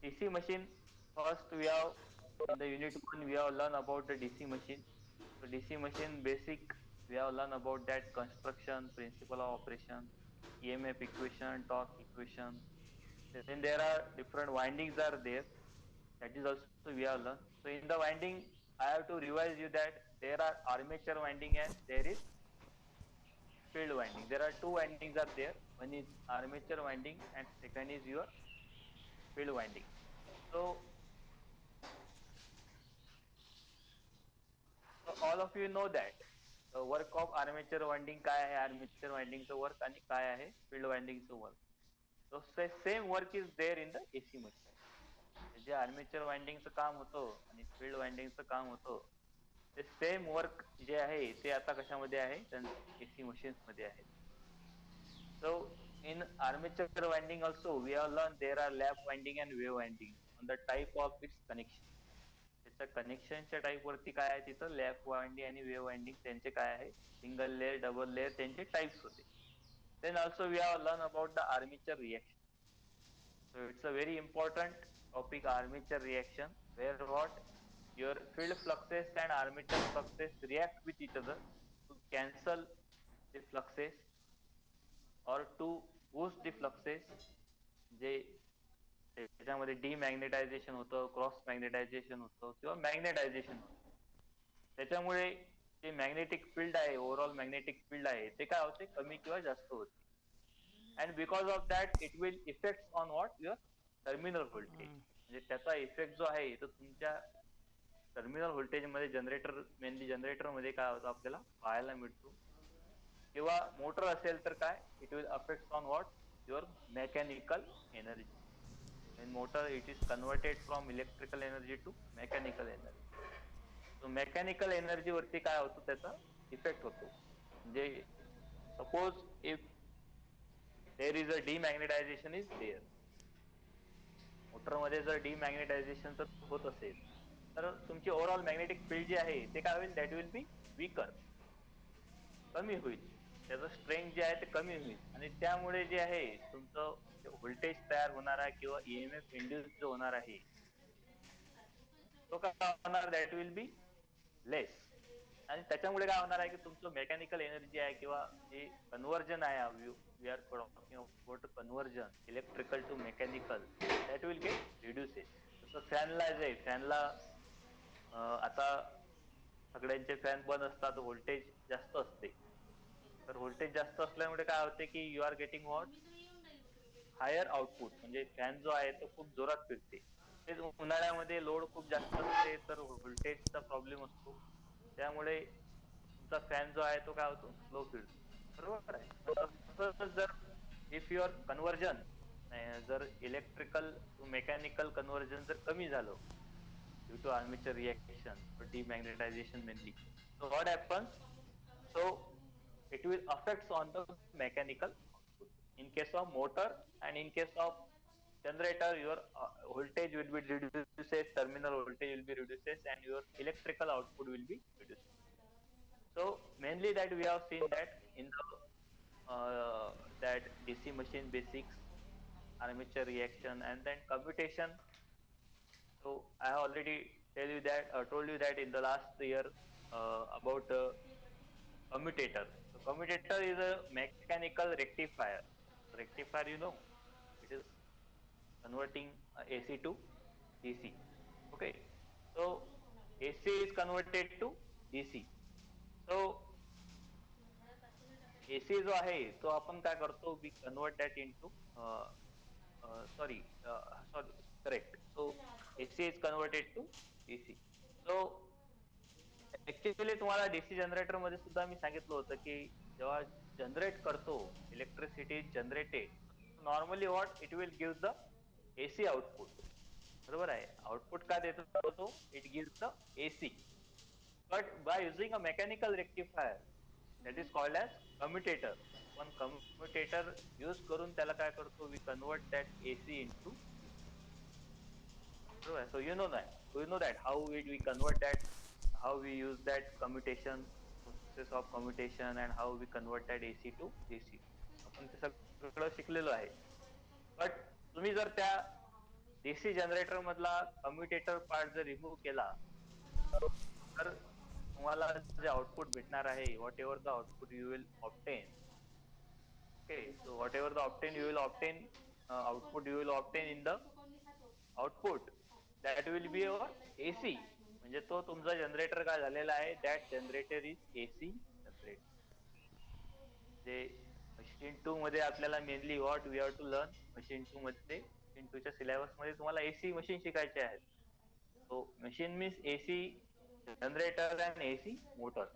DC machine, first we have in the unit 1 we have learned about the DC machine. So DC machine basic we have learned about that construction, principle of operation, EMF equation, torque equation. Then there are different windings are there. That is also we have learned. So in the winding, I have to revise you that there are armature winding and there is field winding. There are two windings are there. One is armature winding and second is your field winding. So, so all of you know that the work of armature winding काय आहे armature winding चं work आणि काय आहे field winding चं work. So same work is there in the AC machine. J armature winding चं काम होतं आणि field winding चं काम होतं ते सेम वर्क जे आहे ते आता कशामध्ये आहे AC machines मध्ये आहे. So in armature winding also we have learned there are lap winding and wave winding on the type of its connection. त्याच्या कनेक्शनच्या टाईप वरती काय आहे तिथं लॅप वाइंडिंग आणि वेव्ह वाइंडिंग त्यांचे काय आहे सिंगल लेअर डबल लेअर त्यांचे टाइप्स होते. Then also we have learned about the armature reaction. So it's a very important topic armature reaction where what your field fluxes and armature fluxes react with each other to cancel the fluxes or to boost the fluxes जे त्याच्यामध्ये डिमॅग्नेटायझेशन होतं cross magnetisation होतं किंवा magnetisation होतं. त्याच्यामुळे जे magnetic field आहे overall magnetic field आहे ते काय होते कमी किंवा जास्त होते. And because of that it will effect on what your terminal voltage. म्हणजे त्याचा इफेक्ट जो आहे तो तुमच्या टर्मिनल व्होल्टेज मध्ये जनरेटर मेनली जनरेटर मध्ये काय होतं आपल्याला पाहायला मिळतो. किंवा मोटर असेल तर काय it will affect on what your mechanical energy. in motor it is converted from electrical energy to mechanical energy. So mechanical energy वरती काय होतो त्याचा इफेक्ट होतो. म्हणजे suppose if there is a demagnetisation is there मोटरमध्ये जर demagnetisation जर होत असेल तर तुमची ओव्हरऑल मॅग्नेटिक फील्ड जी आहे ते काय होईल दॅट विल बी वीकर कमी होईल. त्याचं स्ट्रेंथ जे आहे ते कमी होईल आणि त्यामुळे जे आहे तुमचं व्होल्टेज तयार होणार आहे किंवा ईएमएफ इंड्यूस जो होणार आहे तो काय होणार दॅट विल बी लेस. आणि त्याच्यामुळे काय होणार आहे की तुमचं मेकॅनिकल एनर्जी आहे किंवा जे कन्व्हर्जन आहे we are talking about conversion electrical to mechanical that will get reduces. जसं फॅनला जे फॅनला आता सगळ्यांचे फॅन बंद असतात व्होल्टेज जास्त असते. तर व्होल्टेज जास्त असल्यामुळे काय होते की you are getting what higher output. म्हणजे फॅन जो आहे तो खूप जोरात फिरते. तेच उन्हाळ्यामध्ये लोड खूप जास्त असते तर व्होल्टेजचा प्रॉब्लेम असतो. त्यामुळे तुमचा फॅन जो आहे तो काय होतो स्लो फिरतो. बरोबर आहे. तसंच जर इफ युअर कन्व्हर्जन जर इलेक्ट्रिकल टू मेकॅनिकल कन्व्हर्जन जर कमी झालं due to armature reaction or demagnetization mainly. So what happens? So it will affects on the mechanical output. In case of motor and in case of generator, your voltage will be reduces, terminal voltage will be reduces, and your electrical output will be reduced. So mainly that we have seen that in the that DC machine basics, armature reaction, and then computation. So I have already told you that in the last year about commutator. So commutator is a mechanical rectifier. Rectifier, you know, it is converting AC to DC. Okay, so AC is converted to DC. So AC जो आहे तो आपण काय करतो we convert that into sorry sorry correct. So AC is converted to DC. So actually तुम्हाला DC generator मध्ये सुद्धा मी सांगितलं होतं की जेव्हा जनरेट करतो electricity generated normally what it will give the AC output. बरोबर आहे. आउटपुट का देतो तो it give the AC. But by using a mechanical rectifier that is called as commutator. आपण कम्युटेटर यूज करून त्याला काय करतो we convert that AC into DC. बरोबर. So you know that how we convert that how we use that commutation process of commutation and how we convert that AC to DC. आपण ते सगळं शिकलेलो आहे. बट तुम्ही जर त्या DC generator मधला कम्युटेटर पार्ट जर रिमूव्ह केला तर तुम्हाला जे आउटपुट भेटणार आहे, whatever the output you will obtain, okay, so whatever the obtain you will obtain output you will obtain in the output, that will be your AC. म्हणजे तो तुमचा जनरेटर काय झालेला आहे, that generator is AC generator. जे machine 2 मध्ये आपल्याला mainly what we have to learn, machine 2 मध्ये, मशीन 2 च्या सिलेबस मध्ये तुम्हाला एसी मशीन शिकायचे आहेत. So machine means AC generator and AC motors.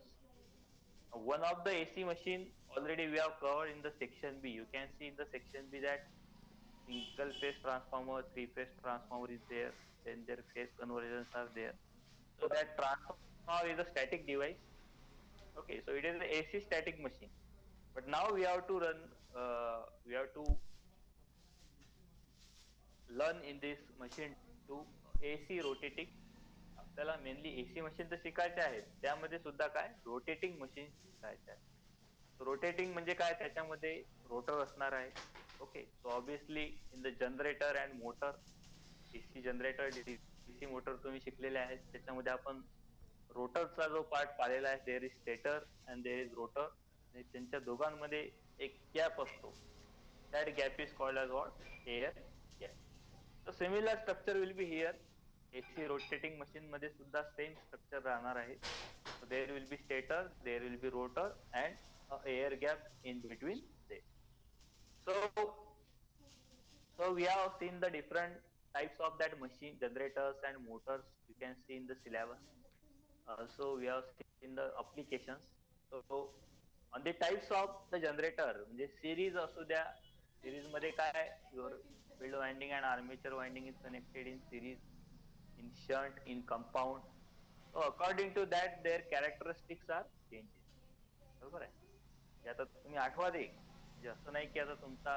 One of the AC machine already we have covered in the section B. You can see in the section B that single phase transformer, three phase transformer is there, then their phase conversions are there. So that transformer is a static device. Okay, so it is the AC static machine. But now we have to we have to learn in this machine to AC rotating. आपल्याला mainly AC machine तर शिकायचे आहेत, त्यामध्ये सुद्धा काय rotating machine शिकायचे आहे. Rotating म्हणजे काय, त्याच्यामध्ये रोटर असणार आहे. Okay, so obviously in the generator and motor, AC generator DC motor तुम्ही शिकलेले आहेत, त्याच्यामध्ये आपण रोटरचा जो पार्ट पाहिलेला आहे, there is stator and there is rotor, आणि त्यांच्या दोघांमध्ये एक गॅप असतो, that gap is called as what, air gap. So similar structure will be here. AC rotating machine मध्ये सुद्धा सेम स्ट्रक्चर राहणार आहे. So there will be stator, there will be rotor and a air gap in between them. So we have seen the different types of that machine, generators and motors. You can see in the syllabus. So we have seen the applications. So on the types of the generator, म्हणजे series असू द्या, series मध्ये काय, your field winding and armature winding is connected in series, in shunt, in compound. So according to that their characteristics are changes. बरोबर आहे. हे आता तुम्ही आठवा दे, म्हणजे असं नाही की आता तुमचा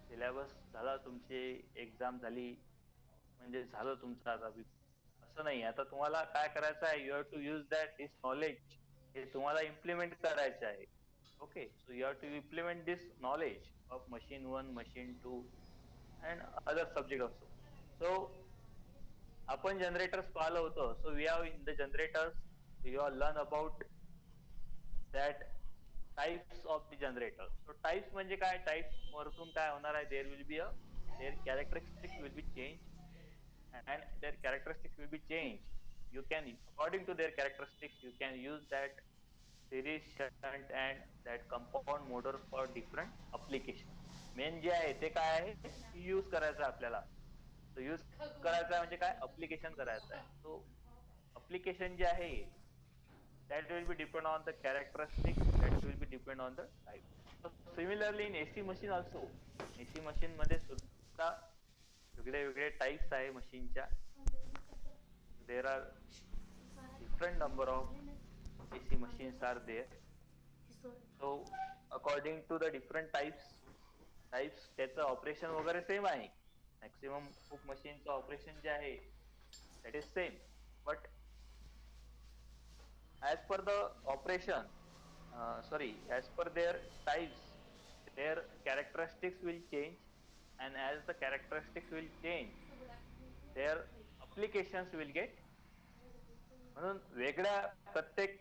सिलेबस झाला, तुमची एक्झाम झाली म्हणजे झालं तुमचं आता, असं नाही. आता तुम्हाला काय करायचं आहे, you have to use that this knowledge, हे तुम्हाला इम्प्लिमेंट करायचं आहे. Okay, so you have to implement this knowledge of machine 1, machine 2 and other subject also. So आपण जनरेटर्स पाहिलं होतं. So we have in the generators you are learn about that types of the generator. So types म्हणजे काय, types वरतून काय होणार आहे, there will be a, there characteristics will B change and their characteristics will be changed. You can, according to their characteristics, you can use that series, shunt and that compound motor for different application. Main जे आहे ते काय आहे, use करायचं आहे आपल्याला. तो use करायचा आहे म्हणजे काय, अप्लिकेशन करायचं आहे. सो अप्लिकेशन जे आहे, that will be depend on the characteristics, that will be depend on the type. So similarly in AC machine also, AC machine मध्ये सुद्धा वेगळे वेगळे टाइप्स आहे मशीनच्या. There are different number of AC machines are there. So according to the different types त्याचं operation वगैरे same आहे. Maximum खूप मशीनचं ऑपरेशन जे आहे that is same, but as per the operation, as per their types, their characteristics will change, and as the characteristics will change, their applications will get. म्हणून वेगळ्या, प्रत्येक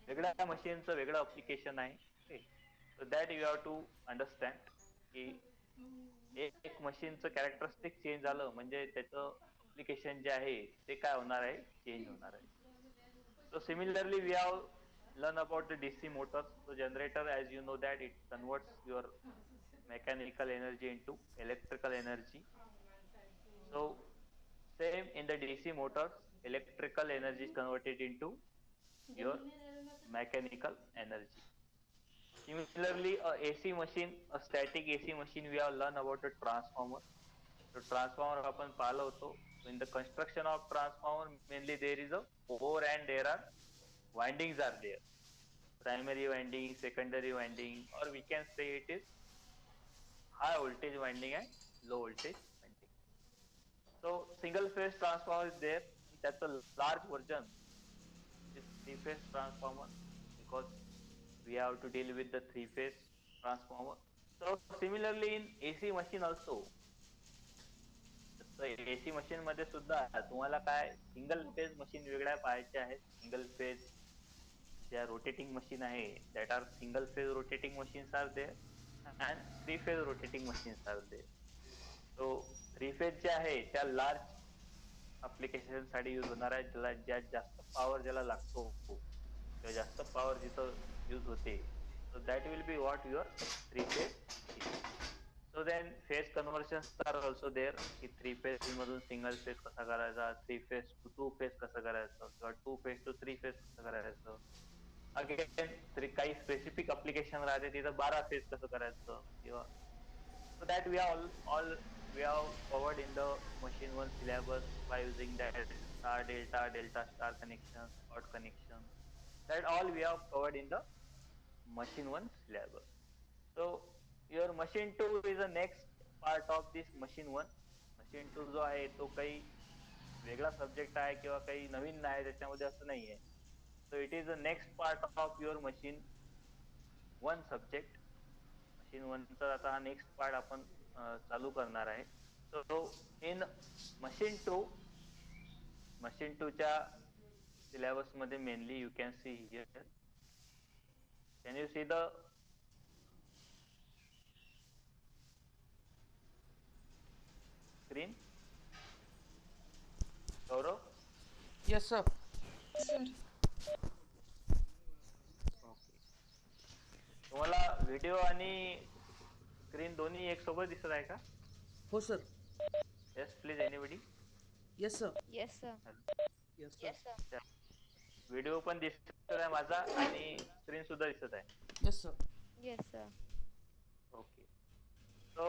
वेगळ्या मशीनचं वेगळं अप्लिकेशन आहे. Okay, so that you have to understand की एक मशीनचं characteristic change झालं म्हणजे त्याचं अप्लिकेशन जे आहे ते काय होणार आहे, चेंज होणार आहे. So similarly, we have learn about the DC motors. So generator, as you know that it converts your mechanical energy into electrical energy. So same in the DC motors, electrical energy is converted into your mechanical energy. Similarly, a AC machine, a static AC machine, we have learned about the transformer. So transformer आपण पाहिलं होतो. In the construction of transformer, mainly there is a core and there are windings are there. Primary winding, secondary winding, or we can say it is high voltage winding and low voltage winding. So single phase transformer is there. That's a large version. It is three phase transformer because we have to deal with the three phase transformer. So similarly in AC machine also, AC machine मध्ये सुद्धा तुम्हाला काय single phase machine वेगळ्या पाहायचे आहेत. Single phase ज्या rotating machine आहे, that are single phase rotating machines are there and three phase rotating machines are there. So three phase जे आहे त्या लार्ज अप्लिकेशन साठी युज होणार आहे, ज्याला ज्यात जास्त पॉवर ज्याला लागतो किंवा जास्त पॉवर जिथं यूज होते. So that will be what your three phase. So then phase conversions are also there, की थ्री फेज मधून सिंगल फेज कसा करायचा, three phase to two phase कसं करायचं, किंवा two phase to three phase कसं करायचं. अगेन काही स्पेसिफिक अप्लिकेशन राहते तिथं 12 फेज कसं करायचं किंवा. So that we are all we have covered in the machine one syllabus by using that star delta, delta star connection, odd connection. That all we have covered in the machine one syllabus. So your machine two is the next part of this machine one. Machine two जो आहे तो काही वेगळा subject आहे किंवा काही नवीन नाही त्याच्यामध्ये असं नाहीये. So it is the next part of your machine one subject. Machine वनचा आता हा नेक्स्ट पार्ट आपण चालू करणार आहे. सो इन मशीन टू च्या सिलेबस मध्ये mainly you can see here, can you see the screen Gaurav? Yes sir. Sir okay. तुम्हाला व्हिडिओ आणि स्क्रीन दोन्ही एक सोबत दिसत आहे का? हो sir. Yes please anybody. Yes sir. Yes sir. Yes yes sir. Sir. Video पण दिसत आहे माझा आणि स्क्रीन सुद्धा दिसत आहे. Yes sir. Yes sir. Okay. So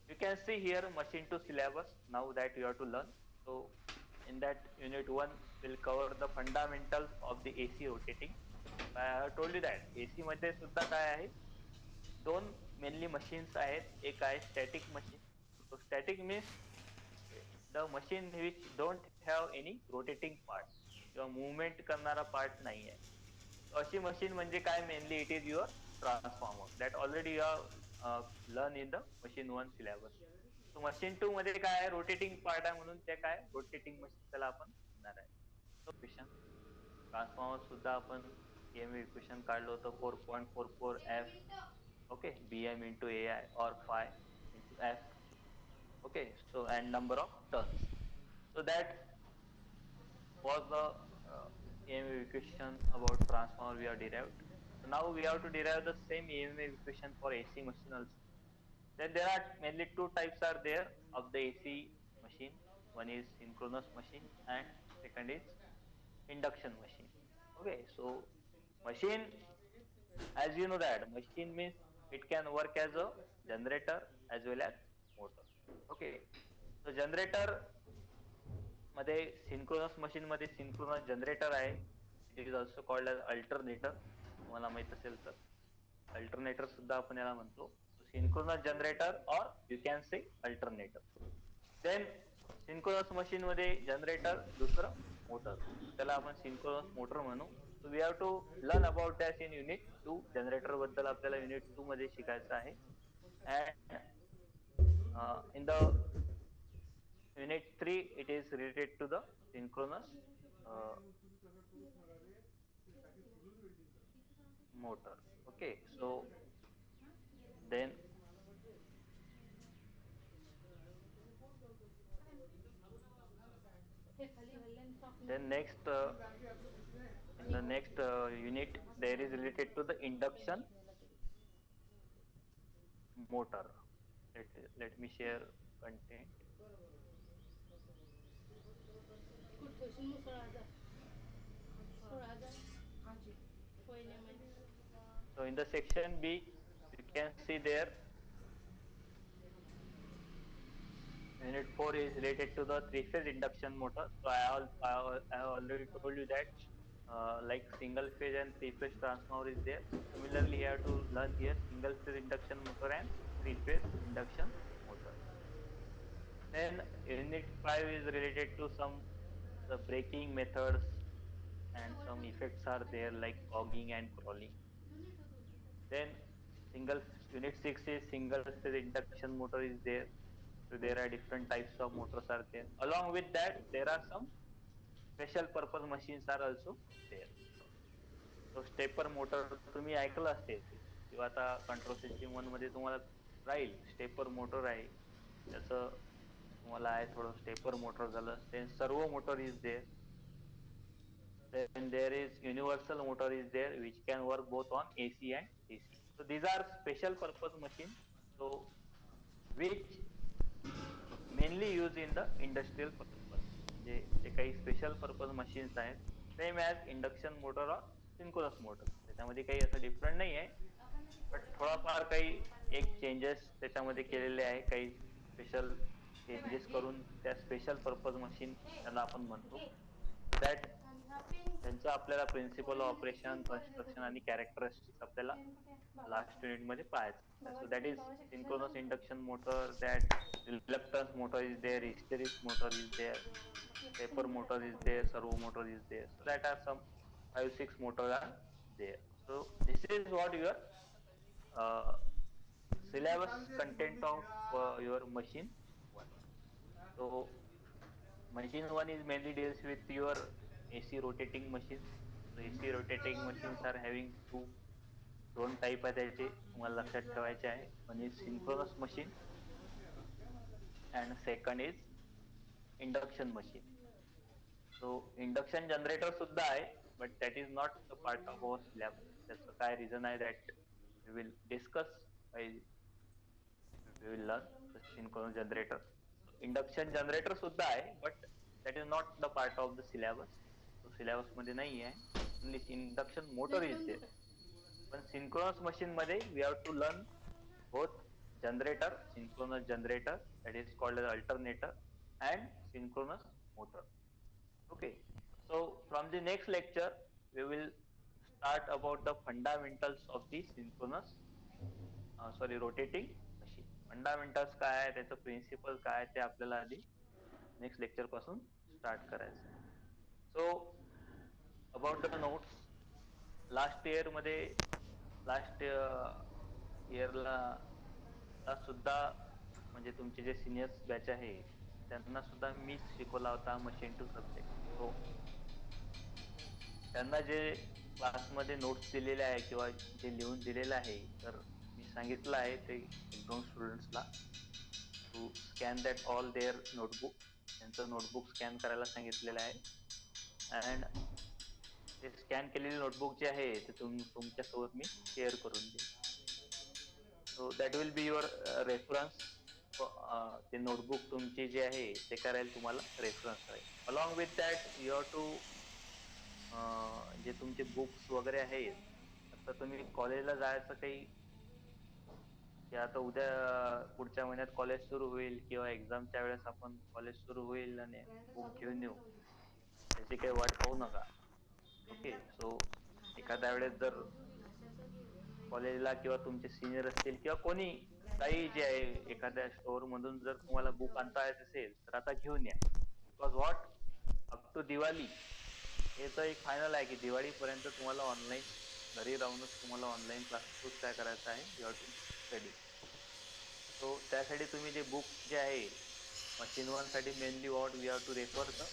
you can see here machine to syllabus now that you have to learn. So in that unit 1 will cover the fundamentals of the AC rotating. I have told you that AC मध्ये सुद्धा काय आहे, दोन mainly machines आहेत. एक आहे static machine. So static means the machine which don't have any rotating part किंवा movement करणारा पार्ट नाही आहे. अशी मशीन म्हणजे काय, mainly it is your transformer that already you have learn in the machine one syllabus. So machine two मध्ये काय आहे, रोटेटिंग पार्ट आहे म्हणून ते काय रोटेटिंग मशीन त्याला आपण म्हणणार आहे. इक्वेशन ट्रान्सफॉर्मर सुद्धा आपण ईएमए इक्वेशन काढलं होतं 4.44 एफ. ओके, बीएम इंटू ए आय और five into F. Okay, so and number of turns. So that was the EMF equation about transformer we have derived. So now we have to derive the same EMF equation for AC machine also. Then there are mainly two types are there of the AC machine. One is synchronous machine and second is induction machine. Okay, so machine, as you know that machine means it can work as a generator as well as motor. Okay, so generator मध्ये synchronous machine मध्ये synchronous generator आहे. It is also called as alternator. तुम्हाला माहित असेल तर alternator सुद्धा आपण याला म्हणतो. सिंक्रोनस जनरेटर और you can say alternator. Then synchronous machine मध्ये जनरेटर, दुसरं मोटर, त्याला आपण सिंक्रोनस मोटर म्हणू. So we have to learn about that in unit 2. Generator बद्दल आपल्याला युनिट 2 मध्ये शिकायचं आहे. And in the unit 3 it is related to the synchronous uh, motor. Okay, so then next in the next unit there is related to the induction motor. Let me share content. So in the section B you can see there unit 4 is related to the three phase induction motor. So I have already told you that like single phase and three phase transformer is there. Similarly you have to learn here single phase induction motor and three phase induction motor. Then unit 5 is related to some the braking methods and some effects are there like cogging and crawling. Then single Unit 6 is single stage induction motor is there. So there are different types of motors are there. Along with that, there are some special purpose machines are also there. So stepper motor तुम्ही ऐकलं असेल किंवा आता control system one मध्ये तुम्हाला राहील stepper motor आहे त्याचं तुम्हाला आहे थोडं स्टेपर मोटर झालं then servo motor is there. Then there is universal motor is there which can work both on AC and DC. So these are special purpose machines. So which mainly used in the industrial purpose. म्हणजे जे काही special purpose machines आहेत same as induction motor और synchronous motor त्याच्यामध्ये काही असं different नाही आहे but थोडाफार काही एक चेंजेस त्याच्यामध्ये केलेले आहे काही स्पेशल चेंजेस करून त्या स्पेशल पर्पज मशीन त्यांना आपण म्हणतो दॅट त्यांचं आपल्याला प्रिन्सिपल ऑपरेशन कन्स्ट्रक्शन आणि कॅरेक्टरिस्टिक्स आपल्याला लास्ट युनिट मध्ये पाहायचं so that is synchronous induction motor that reluctance motor is there, hysteresis motor is there, stepper motor is there, servo motor is there. So that are some 5-6 motors are there. So this is what your uh, syllabus content of your machine one. So machine one is mainly deals with your AC rotating machines. So AC rotating machines are having दोन type आहे त्याचे तुम्हाला लक्षात ठेवायचे आहे one is synchronous machine and second is induction machine. So induction generator सुद्धा आहे but that is not the part of our syllabus. त्याचं काय reason आहे that we will discuss while we will learn the synchronous generator. Induction generator सुद्धा आहे but that is not the part of the syllabus. So syllabus मध्ये नाही आहे only induction motor is there. पण synchronous machine मध्ये we have to learn both generator, synchronous generator that is called as alternator and synchronous motor. Okay, so from the next lecture we will start about the fundamentals of the synchronous rotating machine. Fundamentals काय आहे त्याचं principal काय ते आपल्याला आधी next lecture पासून start करायचं. So about the notes last year मध्ये लास्ट इयरला सुद्धा म्हणजे तुमचे जे सिनियर्स बॅच आहे त्यांना सुद्धा मीच शिकवला होता मशीन टू सब्जेक्ट. सो त्यांना जे क्लासमध्ये नोट्स दिलेले आहे किंवा जे लिहून दिलेलं आहे तर मी सांगितलं आहे ते एक दोन स्टुडंट्सला to scan that all their notebook त्यांचं नोटबुक स्कॅन करायला सांगितलेलं आहे अँड ते स्कॅन केलेली नोटबुक जे आहे ते तुमच्यासोबत मी शेअर करून देईन. So that will be your reference. ते नोटबुक तुमची जे आहे ते करायला तुम्हाला रेफरन्स आहे. Along with that you have to जे तुमचे बुक्स वगैरे आहेत आता तुम्ही कॉलेजला जायचं काही की आता उद्या पुढच्या महिन्यात कॉलेज सुरू होईल किंवा एक्झामच्या वेळेस आपण कॉलेज सुरू होईल आणि बुक घेऊन येऊ त्याची काही वाट पाहू नका. ओके, सो एखाद्या वेळेस जर कॉलेजला किंवा तुमचे सिनियर असतील किंवा कोणी काही जे आहे एखाद्या स्टोअर मधून जर तुम्हाला बुक आणता येत असेल तर आता घेऊन या. Because what up to Diwali हे तर एक फायनल आहे की दिवाळीपर्यंत तुम्हाला ऑनलाईन घरी राहूनच तुम्हाला ऑनलाईन क्लासेस काय करायचं आहे you have to study. So त्यासाठी तुम्ही जे बुक्स जे आहे मशीन वन साठी mainly what we have to refer the